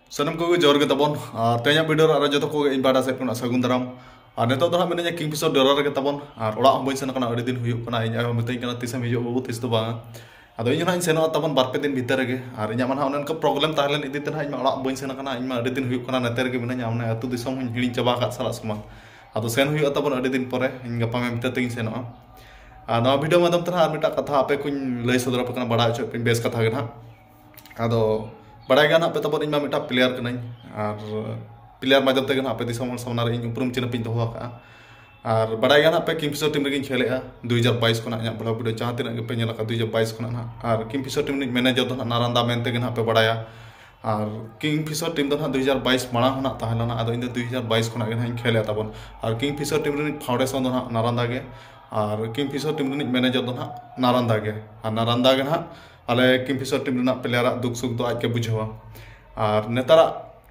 Sanam ko jor ke tabon tenya video ara joto ko in pada set kuna sagun daram neto do ha menanya king episode dorar ke tabon ola boy sen kana adi din huyuk kana inya metai kana tisam hijo babu tis do bang ado inya in seno tabon barpe din biter ge ar inya man ha onen ko problem tahlen idi tin ha inya ola boy sen kana inya adi din huyuk kana neter ge menanya amna atu disom hun hirin chaba kat sala suma ado sen huyuk tabon adi din pore inga pame biter ting seno no video madam tan ar mita katha ape kun lay sodra pe kana bada cho pin bes katha ge na ado बड़ा गया पे तब इन मिटा player कना और player माध्यम ते पे दिसम सामना रे उपरुम चिन्ह पिन दोहा का और बड़ा गया पे किंगफिशर टीम रे खेले 2022 खना इन बड़ा वीडियो जहां तिना पे नेला का 2022 खना ना और किंगफिशर टीम मैनेजर दो नारंदा मेनते गना पे बड़ाया और किंगफिशर टीम दो 2022 माणा होना ताहलाना आदो इन 2022 खना गना खेले तबन और किंगफिशर टीम रे फाउंडेशन दो नारंदा गे और किंगफिशर टीम रे मैनेजर दो नारंदा गे और नारंदा गे ना आले किंगफिशर टीम ना प्लेयर दुख सुख दो आज के बुझावा और नेतारा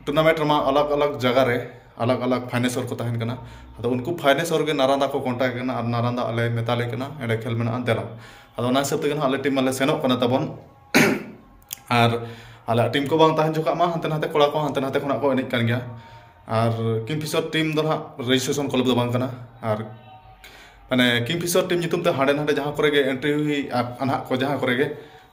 टूर्नामेंट रमा अलग अलग जगह रे अलग अलग फाइनेंसर को तहन कना अदो उनको फाइनेंसर के नारंदा को कांटेक्ट कना और नारंदा आले मेताले कना एडे खेल मेना देला अदो ना हिसाब ते आले टीम आले सेनो कना तबन और आले टीम को बांग तहन जोका मा हंते नाते कोड़ा को हंते नाते खना को एनेज कान गया और किंगफिशर टीम दो रजिस्ट्रेशन क्लब दो बांग कना और माने किंगफिशर टीम नितुम ते हाडे नाडे जहां करे गे एंट्री हुई अनहा को जहां करे गे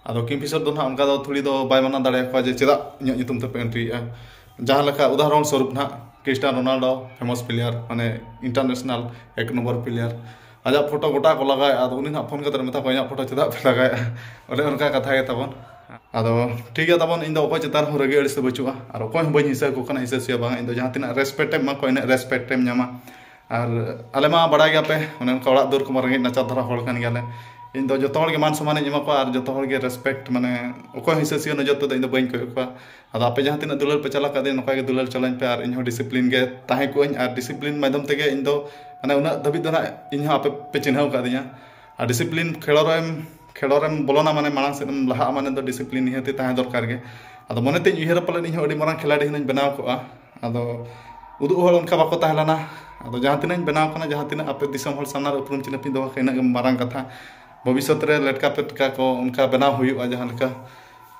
आदो किंगफिशर दो ना उनका दो थोड़ी दो बाय मना दाड़े को जे चेदा नितुम ते एंट्री जहां लका उदाहरण स्वरूप ना क्रिस्टियानो रोनाल्डो फेमस प्लेयर माने इंटरनेशनल एक नंबर प्लेयर आजा फोटो गोटा को लगाय आदो उनी ना फोन कतर मेता को फोटो चेदा पे लगाय ओले उनका कथा गे तबन आदो ठीक है तबन इन दो ओको चेतार हो रगे अड़िस बचुआ और ओको बई हिस्सा को कना हिस्सा सिया बांग इन दो जहां तिना रेस्पेक्ट मा को इन रेस्पेक्ट एम न्यामा और आले मा बड़ा गया पे उनन का ओड़ा दूर को रंगे नचा धरा होल कान गयाले इन दो जतो मान सम्मान एमा को और जतो के रेस्पेक्ट माने ओको हिस्सा सिया न जतो इन दो बइन को अद आपे जहां तिना दुलाल पे चला का दे नका के दुलाल चलाइन पे और इन हो डिसिप्लिन गे ताहे को और डिसिप्लिन माध्यम तेगे इन दो माने उना दबि दो ना इन आपे पे चिन्हाव का दिया और डिसिप्लिन खेलोरेम बोलोना माने मांग से लहा माने दो डिसिप्लिन निहते ताहे दरकार गे अद मने ते उहेर पले इन अडी मारंग खेलाड़ी हन बनाव को अद उदु हol उनका बाको ताहलाना अद जहां तिना बनाव कना जहां तिना आपे दिसम हol सामना उपरुम चिन्ह पिन दो खेना मारंग कथा भविष्य रे लटका पेटका को उनका बनाव हुआ जहां लका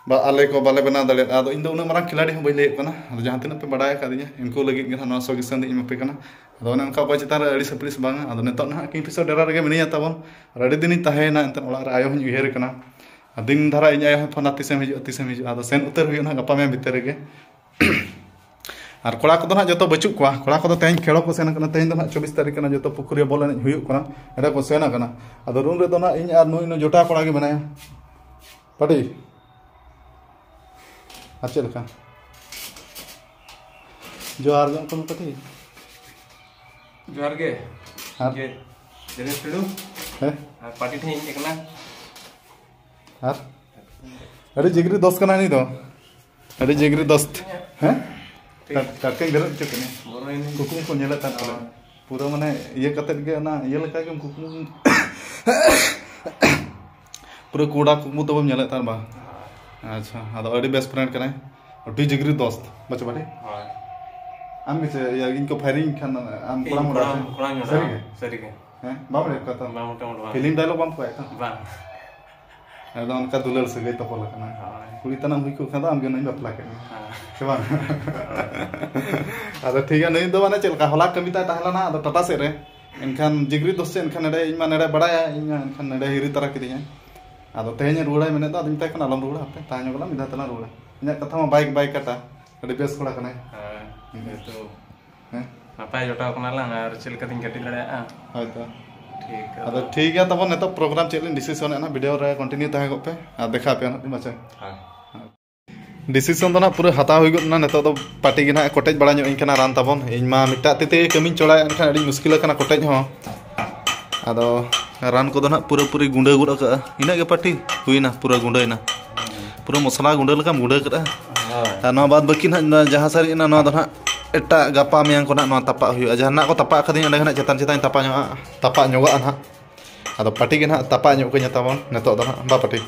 बा आले को बाले बनाव दाड़े आदो इन दो उना मारंग खिलाड़ी हम बई कना आदो जहां तिना पे बड़ाय का दिया इनको लगी नो सजेशन दी पे कना आदो उनका को चितार अड़ी सप्लिस बांग आदो नेतो ना किंगफिशर डेरा रे मिनिया तबन अड़ी दिन ताहेना एंत ओला रे आयो हन उहेर कना दिन धारा इन आयो फोन तिसेम हिजु आदो सेन उतर हुई ना गपा में भीतर गे और कोड़ा को जो बचुक कोड़ा को तेज खेलो को सेन तेज 24 तारीख जो पुखुरी बॉल एने को सेन अब रूम रे इन और नुई जोटा कोड़ा के बनाया पाटी और चलका जोहार जो पाटी जोहार के ये जने पिडू है पाटी ठे एकना और अरे जिगरी दोस्त कना नहीं दो अरे जिगरी दोस्त हैं टाके बेरत चकने कुकुम को नेला ता पूरा माने ये कतेत गे ना ये लका के कुकुम पूरा कूड़ा कुकुम तो बम नेला ता बा अच्छा आदो अडी बेस्ट फ्रेंड कने अडी जिगरी दोस्त बच बाटे हां आम के या इनको फायरिंग खान आम कोड़ा सरी के हैं बाप रे कता मोटा फिल्म डायलॉग बम को बा अदो उनका दुलल से गई तो पला कना कुड़ी तना हुई को खदा आम के नहीं बपला के से बा अदो ठीक है नहीं दो माने चलका हला कमिता ताहलाना अदो टाटा से रे एनखान जिगरी दोस्त से एनखान नेडे इन मा नेडे बड़ाया इन एनखान नेडे हिरी तरा किदिया अदो तेहेन रुड़ा मेने तो अदिन तक आलम रुड़ा पे ताño गला मिधा तना रुड़ा इन कथा मा बाइक बाइक काटा अडी बेस कोड़ा कने हां तो हैं नापाय जोटा कना लांग और चल कदिन कटि लड़ाया हाय तो ठीक है अदो ठीक है तब नेतो प्रोग्राम चेलिन डिसीजन ना वीडियो रे कंटिन्यू ताहे गो पे आ देखा पे ना मचे हां डिसीजन तो ना पूरा हता हुई गना नेतो तो पार्टी के ना कोटेज बड़ा इन कना रान तबन इन मा मिटा तेते कमिन चोड़ा एनखान अडी मुश्किल कना कोटेज हो आदो रान को ना पूरा पूरी गुंडा गुड़ा का इना के पार्टी हुईना पूरा गुंडाइना पूरा मसला गुंडा लका गुंडा करा हां ना बाद बाकी ना जहां सारी ना ना दो ना एटा गपा मियां को ना तपा हुई जहां को तपा खदिन अंडे चेतान चेतान तपा ñoga ना आदो पार्टी के ना तपा ñok को तबन नेतो दो ना बा पार्टी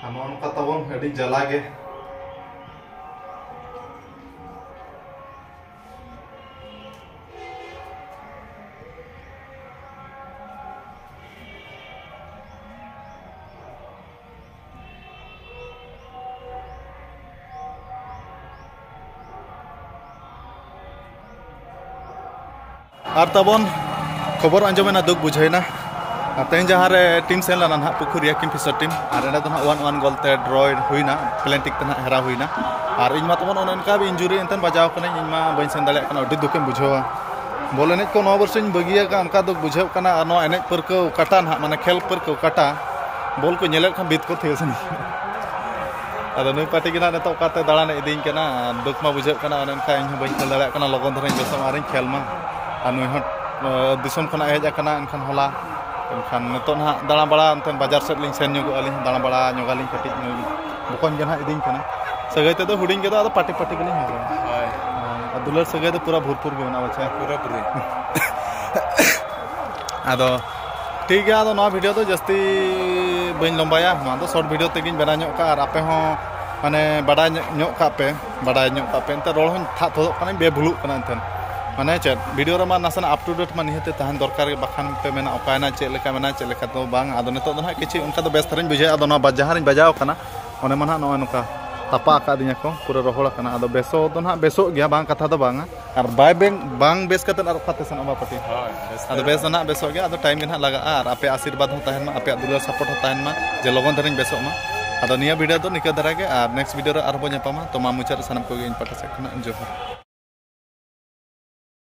हम का तबन अडी जला गे Ar tabon खबर आंजमेना दुख बुझेना तेज जहाँ रे टीम सेन लाना ना पुखुरिया किन फिसर टीम और एंड तो 1-1 गोल ते ड्रॉ हुईना प्लेंटिक तना हेरा हुईना और इन तबन उनका भी इंजुरी एंतन बजाव कने इमा बइन सेन दाले कना अड्डी दुखेम बुझावा बोल एने को 9 वर्ष बगिया का उनका दुख बुझाव कना नो एने परको काटा ना माने खेल परको काटा बोल को नेले खान बीत को थेसनी अदो नुई पार्टी के ना नेतो काते दाड़ाने इदिन केना दुख मा बुझाव कना उनका इन बइन खेल दाले कना लगन धरे बेसम आरिन खेल मा और नुई हट दिसम खना हेज कना एनखान होला एनखान नेतो ना दाड़ा बड़ा अंतन बाजार सेट लिंग सेन ᱧᱚᱜᱚᱜ ᱟᱹᱞᱤᱧ दाड़ा बड़ा ᱧᱚᱜᱟᱞᱤᱧ ᱠᱟᱹᱴᱤᱡ ᱵᱚᱠᱚᱧ ᱜᱮ ᱱᱟᱦᱟᱜ ᱤᱫᱤᱧ ᱠᱟᱱᱟ ᱥᱟᱹᱜᱟᱹᱭ ᱛᱮᱫᱚ ᱦᱩᱰᱤᱧ ᱜᱮᱫᱚ ᱟᱫᱚ ᱯᱟᱴᱤ ᱯᱟᱴᱤ ᱜᱮᱞᱤᱧ ᱦᱚᱨᱚᱜᱟ ᱦᱳᱭ ᱟᱨ ᱫᱩᱞᱟᱹᱲ ᱥᱟᱹᱜᱟᱹᱭ ᱫᱚ ᱯᱩᱨᱟᱹ ᱵᱷᱩᱨᱯᱩᱨ ᱜᱮ ᱢᱮᱱᱟᱜᱼᱟ ᱵᱟᱪᱷᱟ पूरा पूरी ᱟᱫᱚ ᱴᱷᱤᱠ ᱜᱮᱭᱟ ᱟᱫᱚ ᱱᱚᱣᱟ ᱵᱷᱤᱰᱤᱭᱳ ᱫᱚ ᱡᱟᱹᱥᱛᱤ ᱵᱟᱹᱧ ᱞᱚᱢᱵᱟᱭᱟ ᱱᱚᱣᱟ ᱫᱚ ᱥᱚᱨᱴ ᱵᱷᱤᱰᱤᱭᱳ ᱛᱮᱜᱮᱧ ᱵᱮᱱᱟᱣ ᱧᱚᱜ ᱠᱟᱜᱼᱟ ᱟᱨ ᱟᱯᱮ ᱦᱚᱸ ᱢᱟᱱᱮ ᱵᱟᱰᱟᱭ ᱧᱚᱜ ᱠᱟᱜ ᱯᱮ ᱮᱱᱛᱮ ᱨᱚᱲ ᱦᱚᱸᱧ ᱛᱷᱟᱜ ᱛᱷᱚᱫᱚᱜ ᱠᱟᱱᱟᱧ ᱵᱮᱵᱷᱩᱞᱩᱜ ᱠᱟᱱᱟ ᱮᱱᱛᱮ माने चेत वीडियो रमा नासना अप टू डेट मा निहते तहन दरकार बाखान पे मेना ओकायना चेक लेका मेना चेक लेका तो बांग आदो नितो दो ना किछि उनका तो बेस तरह बुझे आदो ना जहां बजाव कना ओने मा ना नय नुका तापा का दिया को पूरा रोहड़ कना आदो बेसो दो ना बेसो गया बांग कथा दो बांग और बाय बांग बेस कते आर खाते सन अबा पटी आदो बेस ना बेसो गया आदो टाइम ना लगा और आपे आशीर्वाद हो तहन मा आपे दुला सपोर्ट हो तहन मा जे लगन धरिन बेसो मा आदो निया वीडियो तो निका धरा के और नेक्स्ट वीडियो रे आर बो नेपामा तो मा मुचार सनम को इन पटा से जोहार।